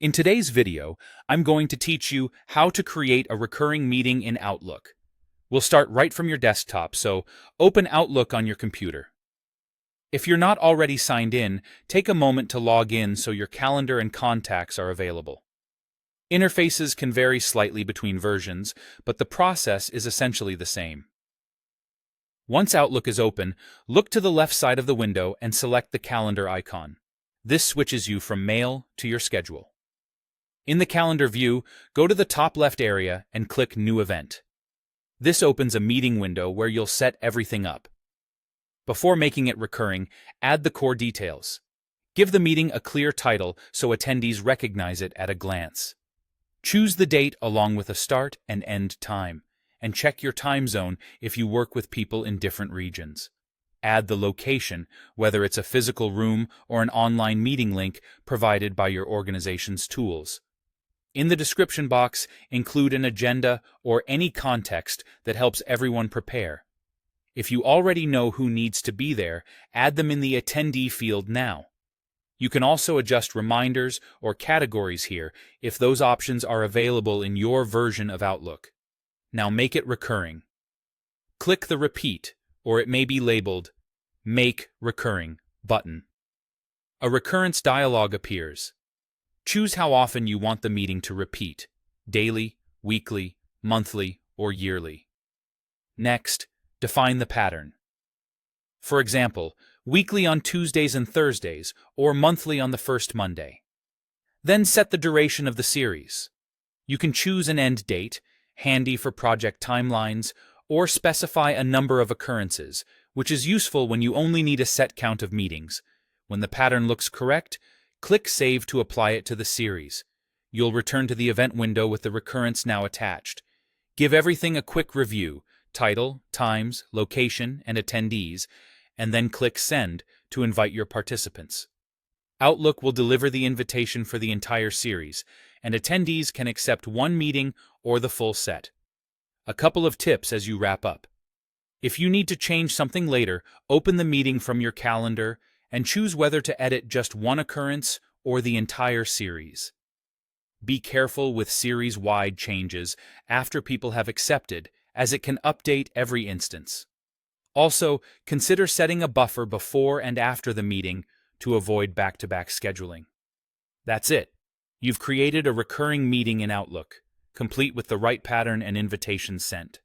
In today's video, I'm going to teach you how to create a recurring meeting in Outlook. We'll start right from your desktop, so open Outlook on your computer. If you're not already signed in, take a moment to log in so your calendar and contacts are available. Interfaces can vary slightly between versions, but the process is essentially the same. Once Outlook is open, look to the left side of the window and select the calendar icon. This switches you from Mail to your schedule. In the calendar view, go to the top left area and click New Event. This opens a meeting window where you'll set everything up. Before making it recurring, add the core details. Give the meeting a clear title so attendees recognize it at a glance. Choose the date along with a start and end time, and check your time zone if you work with people in different regions. Add the location, whether it's a physical room or an online meeting link provided by your organization's tools. In the description box, include an agenda or any context that helps everyone prepare. If you already know who needs to be there, add them in the attendee field now. You can also adjust reminders or categories here if those options are available in your version of Outlook. Now make it recurring. Click the Repeat, or it may be labeled Make Recurring button. A recurrence dialog appears. Choose how often you want the meeting to repeat: daily, weekly, monthly, or yearly. Next, define the pattern. For example, weekly on Tuesdays and Thursdays, or monthly on the first Monday. Then set the duration of the series. You can choose an end date, handy for project timelines, or specify a number of occurrences, which is useful when you only need a set count of meetings. When the pattern looks correct, click Save to apply it to the series. You'll return to the event window with the recurrence now attached. Give everything a quick review: title, times, location, and attendees, and then click Send to invite your participants. Outlook will deliver the invitation for the entire series, and attendees can accept one meeting or the full set. A couple of tips as you wrap up. If you need to change something later, open the meeting from your calendar and choose whether to edit just one occurrence or the entire series. Be careful with series-wide changes after people have accepted, as it can update every instance. Also, consider setting a buffer before and after the meeting to avoid back-to-back scheduling. That's it. You've created a recurring meeting in Outlook, complete with the right pattern and invitations sent.